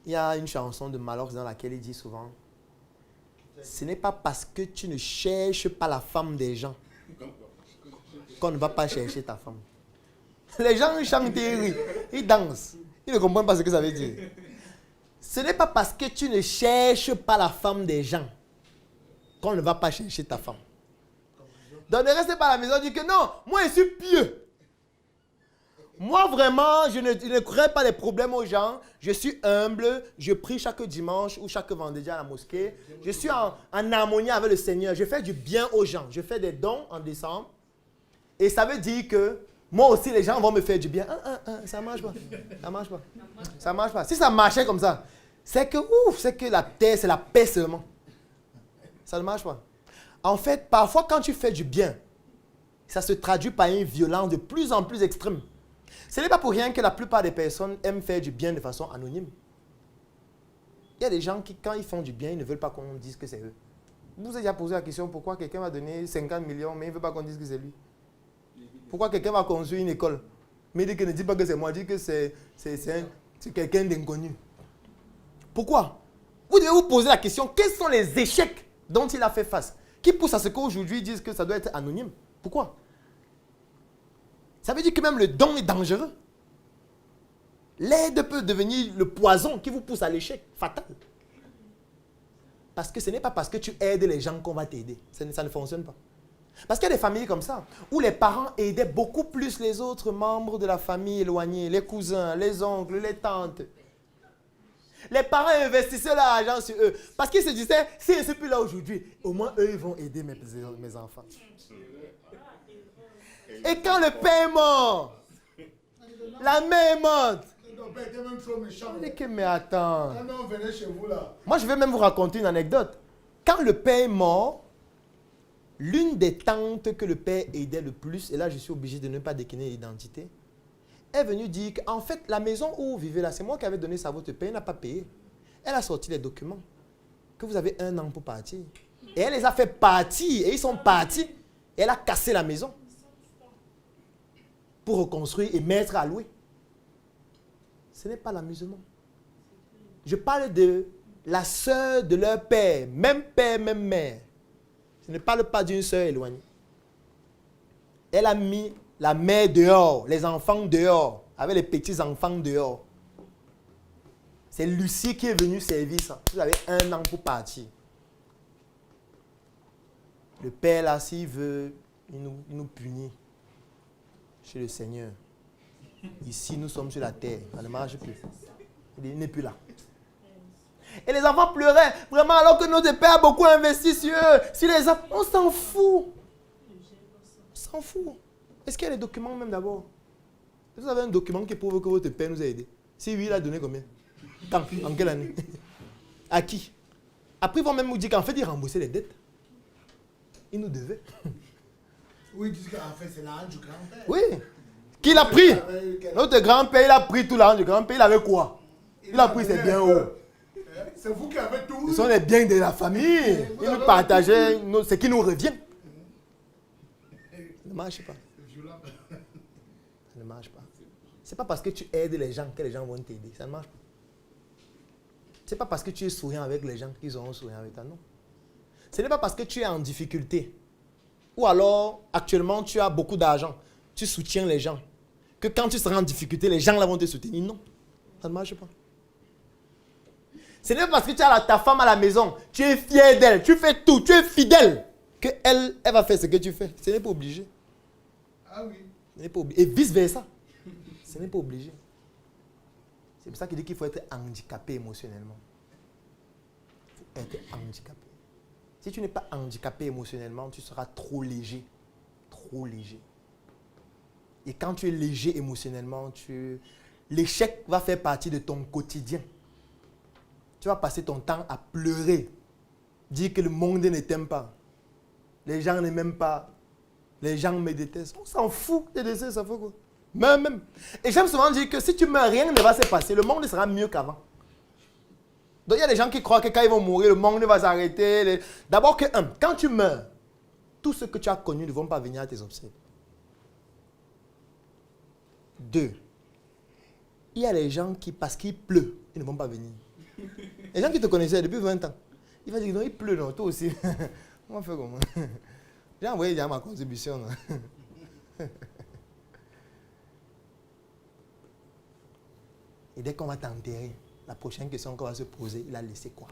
Il y a une chanson de Malox dans laquelle il dit souvent, ce n'est pas parce que tu ne cherches pas la femme des gens qu'on ne va pas chercher ta femme. Les gens chantent et rient, ils dansent. Ils ne comprennent pas ce que ça veut dire. Ce n'est pas parce que tu ne cherches pas la femme des gens qu'on ne va pas chercher ta femme. Donc ne restez pas à la maison et dites que non, moi je suis pieux. Moi vraiment, je ne crée pas des problèmes aux gens. Je suis humble, je prie chaque dimanche ou chaque vendredi à la mosquée. Je suis en harmonie avec le Seigneur. Je fais du bien aux gens. Je fais des dons en décembre. Et ça veut dire que moi aussi, les gens vont me faire du bien. Ça ne marche pas. Ça marche pas. Ça marche pas. Si ça marchait comme ça, c'est que la terre, c'est la paix seulement. Ça ne marche pas. En fait, parfois, quand tu fais du bien, ça se traduit par une violence de plus en plus extrême. Ce n'est pas pour rien que la plupart des personnes aiment faire du bien de façon anonyme. Il y a des gens qui, quand ils font du bien, ils ne veulent pas qu'on dise que c'est eux. Vous vous avez déjà posé la question pourquoi quelqu'un va donner 50 millions, mais il ne veut pas qu'on dise que c'est lui. Pourquoi quelqu'un va construire une école, mais il dit que ne dit pas que c'est moi, il dit que c'est quelqu'un d'inconnu. Pourquoi? Vous devez vous poser la question, quels sont les échecs dont il a fait face, qui poussent à ce qu'aujourd'hui ils disent que ça doit être anonyme? Pourquoi? Ça veut dire que même le don est dangereux. L'aide peut devenir le poison qui vous pousse à l'échec fatal. Parce que ce n'est pas parce que tu aides les gens qu'on va t'aider. Ça ne fonctionne pas. Parce qu'il y a des familles comme ça, où les parents aidaient beaucoup plus les autres membres de la famille éloignée, les cousins, les oncles, les tantes. Les parents investissaient leur argent sur eux. Parce qu'ils se disaient, si je ne suis plus là aujourd'hui, au moins eux, ils vont aider mes enfants. Et quand le père est mort, la mère est morte. On dit que, mais attends. Moi, je vais même vous raconter une anecdote. Quand le père est mort, l'une des tantes que le père aidait le plus, et là, je suis obligé de ne pas décliner l'identité, est venue dire qu'en fait, la maison où vous vivez là, c'est moi qui avais donné ça à votre père, il n'a pas payé. Elle a sorti les documents, que vous avez 1 an pour partir. Et elle les a fait partir, et ils sont partis. Et elle a cassé la maison pour reconstruire et mettre à louer. Ce n'est pas l'amusement. Je parle de la sœur de leur père, même mère. Je ne parle pas d'une sœur éloignée. Elle a mis la mère dehors, les enfants dehors, avec les petits-enfants dehors. C'est Lucie qui est venue servir ça. Vous avez 1 an pour partir. Le père, là, s'il veut, il nous punit chez le Seigneur. Ici, nous sommes sur la terre. Ça ne marche plus. Il n'est plus là. Et les enfants pleuraient, vraiment, alors que notre père a beaucoup investi sur eux. Si les enfants, on s'en fout. On s'en fout. Est-ce qu'il y a des documents même d'abord? Vous avez un document qui prouve que votre père nous a aidés. Si oui, il a donné combien? Quand? En quelle année? À qui? Après, ils vont même vous dire qu'en fait, il remboursait les dettes. Il nous devait. Oui, ils disent qu'en fait, c'est l'argent du grand-père. Oui. Qui l'a pris? Notre grand-père, il a pris tout l'argent du grand-père. Il avait quoi? Il a pris ses biens où? C'est vous qui avez tout. Ce sont les biens de la famille. Il nous partageait ce qui nous revient. Ça ne marche pas. Ça ne marche pas. Ce n'est pas parce que tu aides les gens que les gens vont t'aider. Ça ne marche pas. Ce n'est pas parce que tu es souriant avec les gens qu'ils auront souriant avec toi. Non. Ce n'est pas parce que tu es en difficulté. Ou alors, actuellement, tu as beaucoup d'argent. Tu soutiens les gens. Que quand tu seras en difficulté, les gens là vont te soutenir. Non. Ça ne marche pas. Ce n'est pas parce que tu as ta femme à la maison, tu es fier d'elle, tu fais tout, tu es fidèle, qu'elle va faire ce que tu fais. Ce n'est pas obligé. Ah oui. Ce n'est pas obligé. Et vice-versa. Ce n'est pas obligé. C'est pour ça qu'il dit qu'il faut être handicapé émotionnellement. Il faut être handicapé. Si tu n'es pas handicapé émotionnellement, tu seras trop léger. Trop léger. Et quand tu es léger émotionnellement, l'échec va faire partie de ton quotidien. Tu vas passer ton temps à pleurer, dire que le monde ne t'aime pas. Les gens ne m'aiment pas. Les gens me détestent. On s'en fout des décès, ça fait quoi? Même. Et j'aime souvent dire que si tu meurs, rien ne va se passer. Le monde sera mieux qu'avant. Donc il y a des gens qui croient que quand ils vont mourir, le monde va s'arrêter. D'abord que, quand tu meurs, tout ce que tu as connu ne vont pas venir à tes obsèques. 2. Il y a les gens qui, parce qu'il pleut, ils ne vont pas venir. Les gens qui te connaissaient depuis 20 ans, il va dire non, il pleut, non, toi aussi. On va faire comment? J'ai envoyé déjà ma contribution. Non? Et dès qu'on va t'enterrer, la prochaine question qu'on va se poser, il a laissé quoi?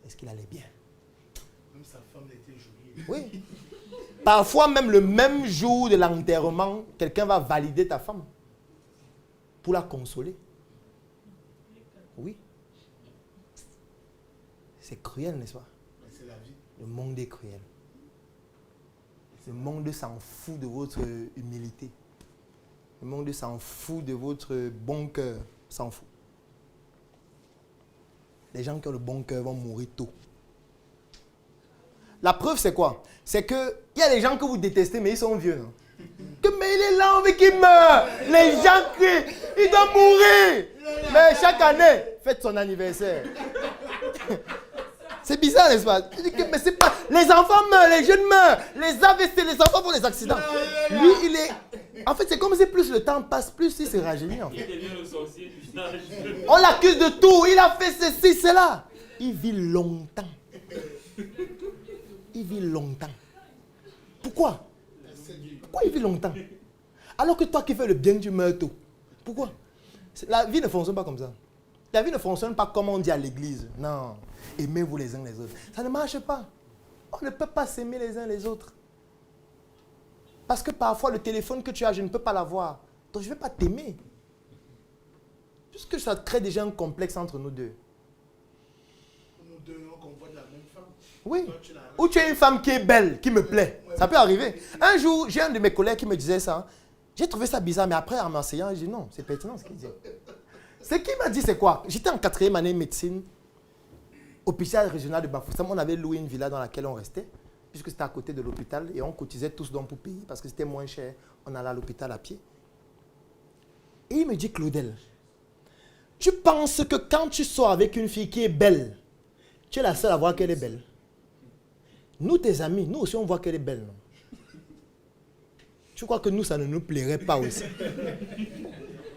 Est-ce qu'il allait bien? Même sa femme était jolie. Oui. Parfois, même le même jour de l'enterrement, quelqu'un va valider ta femme pour la consoler. Oui. C'est cruel, n'est-ce pas? C'est la vie. Le monde est cruel. Le monde s'en fout de votre humilité. Le monde s'en fout de votre bon cœur. S'en fout. Les gens qui ont le bon cœur vont mourir tôt. La preuve, c'est quoi? C'est qu'il y a des gens que vous détestez, mais ils sont vieux. Non? Mais il est là, on veut qu'il meure. Les gens crient, il doit mourir. Mais chaque année, faites son anniversaire. C'est bizarre, n'est-ce pas? Mais c'est pas... Les enfants meurent, les jeunes meurent. Les AVC, les enfants font des accidents. Lui, il est... En fait, c'est comme si plus le temps passe, plus il se rajeunit. En fait. Il devient le sorcier du village. On l'accuse de tout. Il a fait ceci, cela. Il vit longtemps. Il vit longtemps. Pourquoi? Pourquoi il vit longtemps? Alors que toi qui fais le bien, tu meurs tôt. Pourquoi? La vie ne fonctionne pas comme ça. La vie ne fonctionne pas comme on dit à l'église. Non. Aimez-vous les uns les autres. Ça ne marche pas. On ne peut pas s'aimer les uns les autres. Parce que parfois, le téléphone que tu as, je ne peux pas l'avoir. Donc, je ne vais pas t'aimer. Puisque ça crée déjà un complexe entre nous deux. Nous deux, on convoite la même femme. Oui. Toi, Ou tu as une femme qui est belle, qui me plaît. Ça peut arriver. Un jour, j'ai un de mes collègues qui me disait ça. J'ai trouvé ça bizarre, mais après, en m'enseignant, j'ai dit non, c'est pertinent ce qu'il dit. Ce qu'il m'a dit, c'est quoi? J'étais en 4e année de médecine, hôpital régional de Bafoussam. On avait loué une villa dans laquelle on restait, puisque c'était à côté de l'hôpital, et on cotisait tous donc pour payer, parce que c'était moins cher. On allait à l'hôpital à pied. Et il me dit, Claudel, tu penses que quand tu sors avec une fille qui est belle, tu es la seule à voir qu'elle est belle? Nous, tes amis, nous aussi, on voit qu'elle est belle, non? Tu crois que nous, ça ne nous plairait pas aussi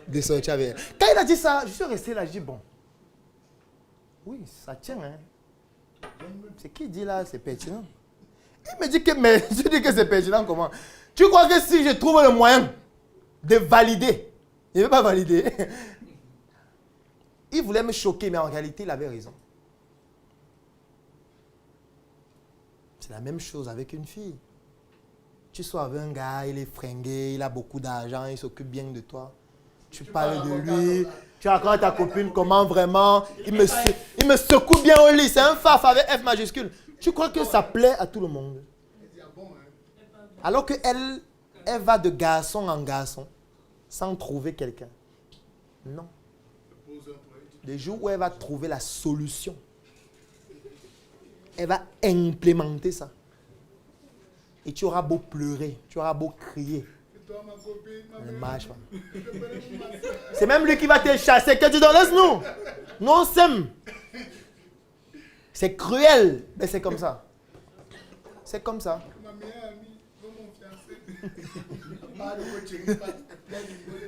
de sortir avec elle? Quand il a dit ça, je suis resté là, je dis, bon, oui, ça tient, hein. C'est qui dit là, c'est pertinent. Il me dit que, mais tu dis que c'est pertinent comment? Tu crois que si je trouve le moyen de valider, il ne veut pas valider. Il voulait me choquer, mais en réalité, il avait raison. C'est la même chose avec une fille. Tu sois avec un gars, il est fringué, il a beaucoup d'argent, il s'occupe bien de toi. Tu parles de lui, tu racontes à ta copine comment vraiment il me secoue bien au lit. C'est un faf avec F majuscule. Tu crois que ça plaît à tout le monde? Alors qu'elle va de garçon en garçon sans trouver quelqu'un. Non. Le jour où elle va trouver la solution, elle va implémenter ça. Et tu auras beau pleurer, tu auras beau crier. Ça ne marche pas. C'est même lui qui va te chasser. Que tu donnes, laisse-nous. Nous, on s'aime. C'est cruel, mais c'est comme ça. C'est comme ça.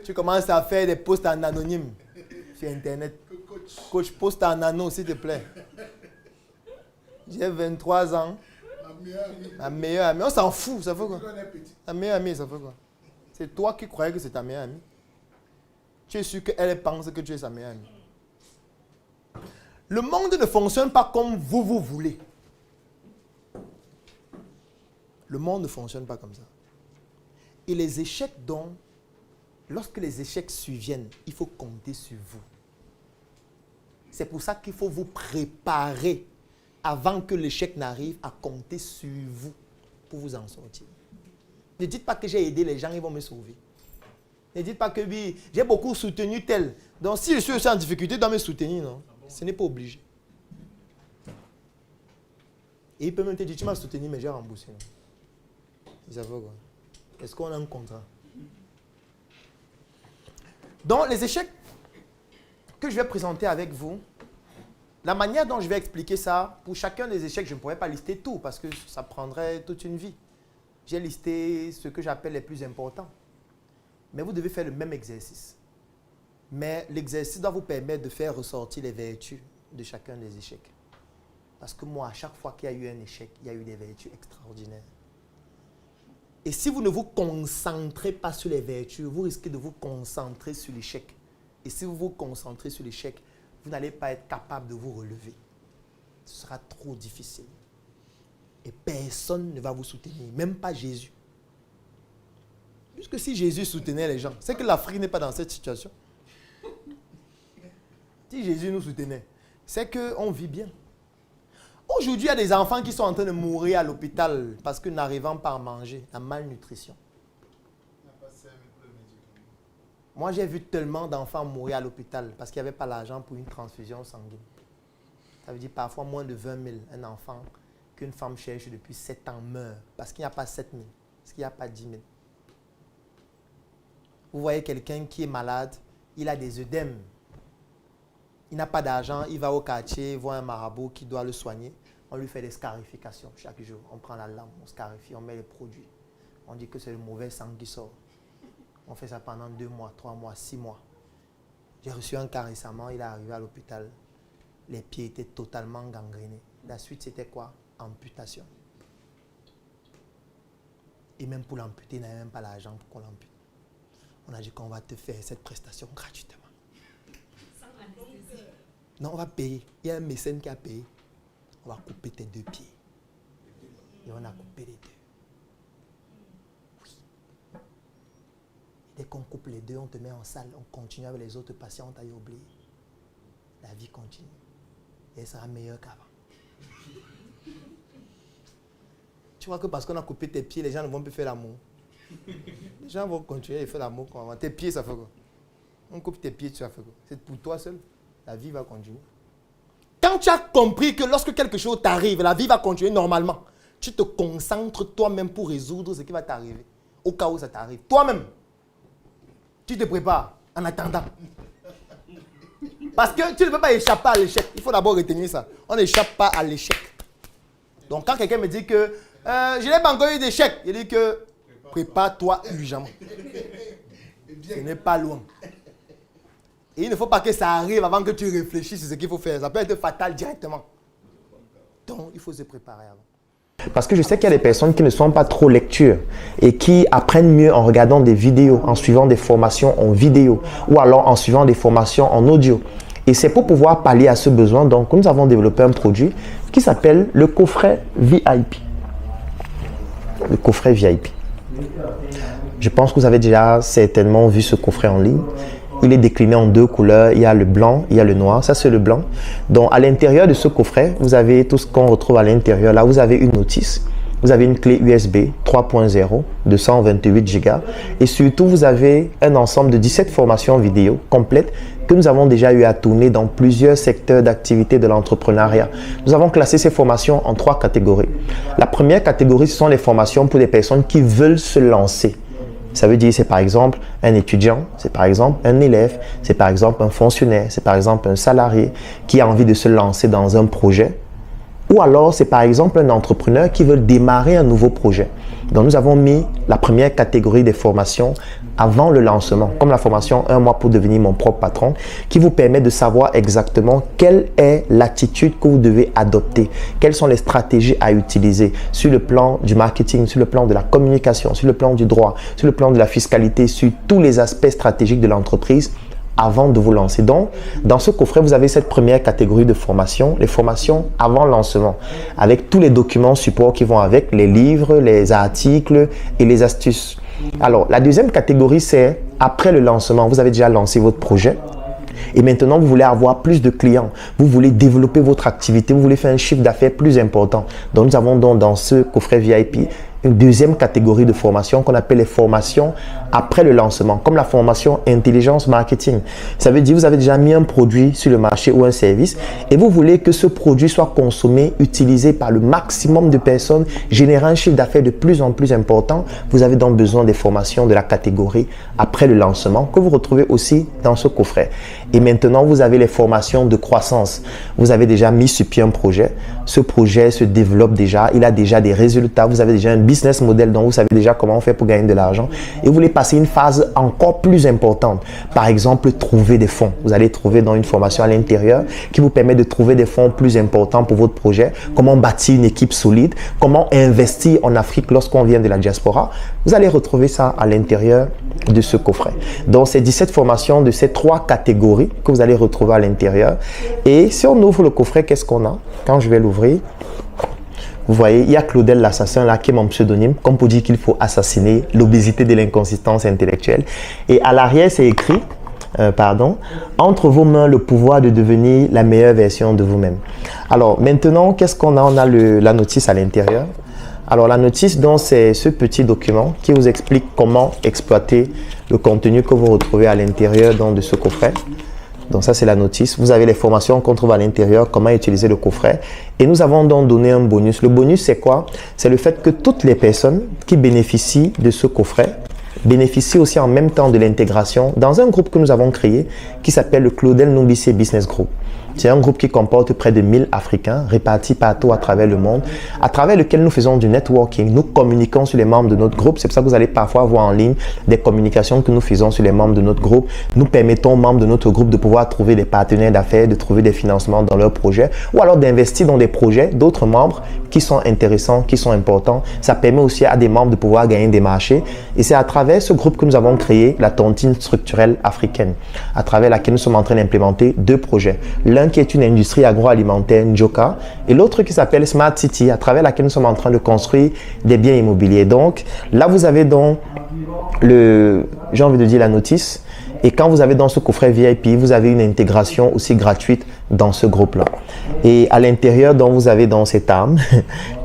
Tu commences à faire des posts en anonyme sur Internet. Coach, poste en anneau, s'il te plaît. J'ai 23 ans. Ma meilleure amie. On s'en fout, ça fait quoi? Ta meilleure amie, ça fait quoi? C'est toi qui croyais que c'est ta meilleure amie. Tu es sûr qu'elle pense que tu es sa meilleure amie. Le monde ne fonctionne pas comme vous voulez. Le monde ne fonctionne pas comme ça. Et les échecs donc, lorsque les échecs surviennent, il faut compter sur vous. C'est pour ça qu'il faut vous préparer avant que l'échec n'arrive à compter sur vous pour vous en sortir. Ne dites pas que j'ai aidé les gens, ils vont me sauver. Ne dites pas que oui, j'ai beaucoup soutenu tel. Donc si je suis aussi en difficulté, il doit me soutenir, non? Ce n'est pas obligé. Et il peut même te dire, tu m'as soutenu, mais j'ai remboursé. Ça va quoi? Est-ce qu'on a un contrat? Donc les échecs que je vais présenter avec vous, la manière dont je vais expliquer ça, pour chacun des échecs, je ne pourrais pas lister tout parce que ça prendrait toute une vie. J'ai listé ce que j'appelle les plus importants. Mais vous devez faire le même exercice. Mais l'exercice doit vous permettre de faire ressortir les vertus de chacun des échecs. Parce que moi, à chaque fois qu'il y a eu un échec, il y a eu des vertus extraordinaires. Et si vous ne vous concentrez pas sur les vertus, vous risquez de vous concentrer sur l'échec. Et si vous vous concentrez sur l'échec, vous n'allez pas être capable de vous relever. Ce sera trop difficile. Et personne ne va vous soutenir, même pas Jésus. Puisque si Jésus soutenait les gens, c'est que l'Afrique n'est pas dans cette situation. Si Jésus nous soutenait, c'est qu'on vit bien. Aujourd'hui, il y a des enfants qui sont en train de mourir à l'hôpital parce que n'arrivant pas à manger, la malnutrition. Moi, j'ai vu tellement d'enfants mourir à l'hôpital parce qu'il n'y avait pas l'argent pour une transfusion sanguine. Ça veut dire parfois moins de 20 000, un enfant qu'une femme cherche depuis 7 ans meurt parce qu'il n'y a pas 7 000, parce qu'il n'y a pas 10 000. Vous voyez quelqu'un qui est malade, il a des œdèmes. Il n'a pas d'argent, il va au quartier, voit un marabout qui doit le soigner. On lui fait des scarifications chaque jour. On prend la lame, on scarifie, on met les produits. On dit que c'est le mauvais sang qui sort. On fait ça pendant 2 mois, 3 mois, 6 mois. J'ai reçu un cas récemment, il est arrivé à l'hôpital. Les pieds étaient totalement gangrénés. La suite, c'était quoi? Amputation. Et même pour l'amputer, il n'avait même pas l'argent pour qu'on l'ampute. On a dit qu'on va te faire cette prestation gratuitement. Non, on va payer. Il y a un mécène qui a payé. On va couper tes 2 pieds. Et on a coupé les 2. Oui. Et dès qu'on coupe les 2, on te met en salle. On continue avec les autres patients. On t'a oublié. La vie continue. Et elle sera meilleure qu'avant. Tu vois que parce qu'on a coupé tes pieds, les gens ne vont plus faire l'amour. Les gens vont continuer à faire l'amour comme avant. Tes pieds, ça fait quoi? On coupe tes pieds, tu as fait quoi? C'est pour toi seul. La vie va continuer. Quand tu as compris que lorsque quelque chose t'arrive, la vie va continuer normalement, tu te concentres toi-même pour résoudre ce qui va t'arriver. Au cas où ça t'arrive. Toi-même. Tu te prépares en attendant. Parce que tu ne peux pas échapper à l'échec. Il faut d'abord retenir ça. On n'échappe pas à l'échec. Donc quand quelqu'un me dit que je n'ai pas encore eu d'échec, il dit que prépare-toi urgemment. Ce n'est pas loin. Et il ne faut pas que ça arrive avant que tu réfléchisses sur ce qu'il faut faire. Ça peut être fatal directement. Donc, il faut se préparer avant. Parce que je sais qu'il y a des personnes qui ne sont pas trop lectures et qui apprennent mieux en regardant des vidéos, en suivant des formations en vidéo ou alors en suivant des formations en audio. Et c'est pour pouvoir pallier à ce besoin. Donc, nous avons développé un produit qui s'appelle le coffret VIP. Le coffret VIP. Je pense que vous avez déjà certainement vu ce coffret en ligne. Il est décliné en 2 couleurs. Il y a le blanc, il y a le noir. Ça, c'est le blanc. Donc, à l'intérieur de ce coffret, vous avez tout ce qu'on retrouve à l'intérieur. Là, vous avez une notice. Vous avez une clé USB 3.0 de 128 Go. Et surtout, vous avez un ensemble de 17 formations vidéo complètes que nous avons déjà eu à tourner dans plusieurs secteurs d'activité de l'entrepreneuriat. Nous avons classé ces formations en 3 catégories. La première catégorie, ce sont les formations pour des personnes qui veulent se lancer. Ça veut dire c'est par exemple un étudiant, c'est par exemple un élève, c'est par exemple un fonctionnaire, c'est par exemple un salarié qui a envie de se lancer dans un projet. Ou alors c'est par exemple un entrepreneur qui veut démarrer un nouveau projet. Donc nous avons mis la première catégorie des formations avant le lancement, comme la formation 1 mois pour devenir mon propre patron, qui vous permet de savoir exactement quelle est l'attitude que vous devez adopter, quelles sont les stratégies à utiliser sur le plan du marketing, sur le plan de la communication, sur le plan du droit, sur le plan de la fiscalité, sur tous les aspects stratégiques de l'entreprise avant de vous lancer. Donc, dans ce coffret, vous avez cette première catégorie de formation, les formations avant lancement, avec tous les documents support qui vont avec, les livres, les articles et les astuces. Alors, la deuxième catégorie, c'est après le lancement. Vous avez déjà lancé votre projet et maintenant, vous voulez avoir plus de clients. Vous voulez développer votre activité. Vous voulez faire un chiffre d'affaires plus important. Donc, nous avons donc dans ce coffret VIP une deuxième catégorie de formation qu'on appelle les formations après le lancement, comme la formation intelligence marketing. Ça veut dire que vous avez déjà mis un produit sur le marché ou un service et vous voulez que ce produit soit consommé, utilisé par le maximum de personnes, générer un chiffre d'affaires de plus en plus important. Vous avez donc besoin des formations de la catégorie après le lancement que vous retrouvez aussi dans ce coffret. Et maintenant, vous avez les formations de croissance. Vous avez déjà mis sur pied un projet. Ce projet se développe déjà, il a déjà des résultats. Vous avez déjà un business business model dont vous savez déjà comment on fait pour gagner de l'argent et vous voulez passer une phase encore plus importante. Par exemple, trouver des fonds. Vous allez trouver dans une formation à l'intérieur qui vous permet de trouver des fonds plus importants pour votre projet. Comment bâtir une équipe solide. Comment investir en Afrique lorsqu'on vient de la diaspora. Vous allez retrouver ça à l'intérieur de ce coffret. Donc, c'est 17 formations de ces 3 catégories que vous allez retrouver à l'intérieur. Et si on ouvre le coffret, qu'est-ce qu'on a? Quand je vais l'ouvrir, vous voyez, il y a Claudel l'assassin là qui est mon pseudonyme, comme pour dire qu'il faut assassiner l'obésité de l'inconsistance intellectuelle. Et à l'arrière, c'est écrit, entre vos mains le pouvoir de devenir la meilleure version de vous-même. Alors maintenant, qu'est-ce qu'on a? On a la notice à l'intérieur. Alors la notice, donc, c'est ce petit document qui vous explique comment exploiter le contenu que vous retrouvez à l'intérieur de ce coffret. Donc ça, c'est la notice. Vous avez les formations qu'on trouve à l'intérieur, comment utiliser le coffret. Et nous avons donc donné un bonus. Le bonus, c'est quoi? C'est le fait que toutes les personnes qui bénéficient de ce coffret bénéficient aussi en même temps de l'intégration dans un groupe que nous avons créé qui s'appelle le Claudel Numbissier Business Group. C'est un groupe qui comporte près de 1000 Africains répartis partout à travers le monde, à travers lequel nous faisons du networking. Nous communiquons sur les membres de notre groupe. C'est pour ça que vous allez parfois voir en ligne des communications que nous faisons sur les membres de notre groupe. Nous permettons aux membres de notre groupe de pouvoir trouver des partenaires d'affaires, de trouver des financements dans leurs projets ou alors d'investir dans des projets d'autres membres qui sont intéressants, qui sont importants. Ça permet aussi à des membres de pouvoir gagner des marchés. Et c'est à travers ce groupe que nous avons créé la tontine structurelle africaine, à travers laquelle nous sommes en train d'implémenter 2 projets. L'un qui est une industrie agroalimentaire, Njoka, et l'autre qui s'appelle Smart City, à travers laquelle nous sommes en train de construire des biens immobiliers. Donc, là, vous avez donc j'ai envie de dire la notice, et quand vous avez dans ce coffret VIP, vous avez une intégration aussi gratuite dans ce groupe-là. Et à l'intérieur, donc, vous avez dans cette arme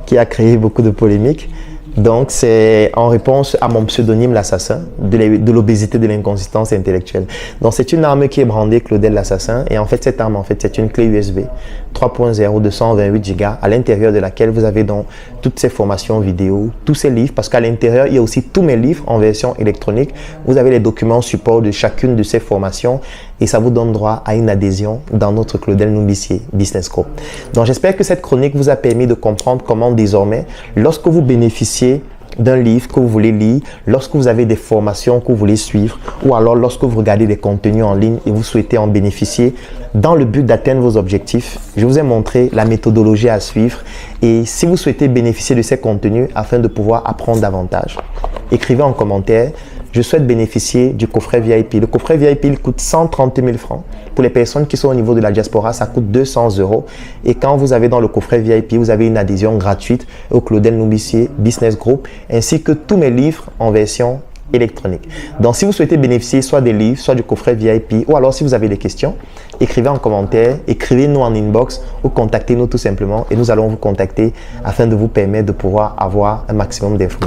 qui a créé beaucoup de polémiques. Donc, c'est en réponse à mon pseudonyme, l'assassin, de l'obésité de l'inconsistance intellectuelle. Donc, c'est une arme qui est brandée Claudel l'assassin. Et en fait, cette arme, c'est une clé USB 3.0 de 128 Go à l'intérieur de laquelle vous avez donc toutes ces formations vidéo, tous ces livres, parce qu'à l'intérieur, il y a aussi tous mes livres en version électronique. Vous avez les documents support de chacune de ces formations et ça vous donne droit à une adhésion dans notre Claudel Numbissier Business Group. Donc, j'espère que cette chronique vous a permis de comprendre comment désormais, lorsque vous bénéficiez d'un livre que vous voulez lire, lorsque vous avez des formations que vous voulez suivre ou alors lorsque vous regardez des contenus en ligne et vous souhaitez en bénéficier dans le but d'atteindre vos objectifs, je vous ai montré la méthodologie à suivre. Et si vous souhaitez bénéficier de ces contenus afin de pouvoir apprendre davantage, écrivez en commentaire. Je souhaite bénéficier du coffret VIP. Le coffret VIP, il coûte 130 000 francs. Pour les personnes qui sont au niveau de la diaspora, ça coûte 200 €. Et quand vous avez dans le coffret VIP, vous avez une adhésion gratuite au Claudel Numbissier Business Group, ainsi que tous mes livres en version électronique. Donc, si vous souhaitez bénéficier soit des livres, soit du coffret VIP, ou alors si vous avez des questions, écrivez en commentaire, écrivez-nous en inbox ou contactez-nous tout simplement et nous allons vous contacter afin de vous permettre de pouvoir avoir un maximum d'informations.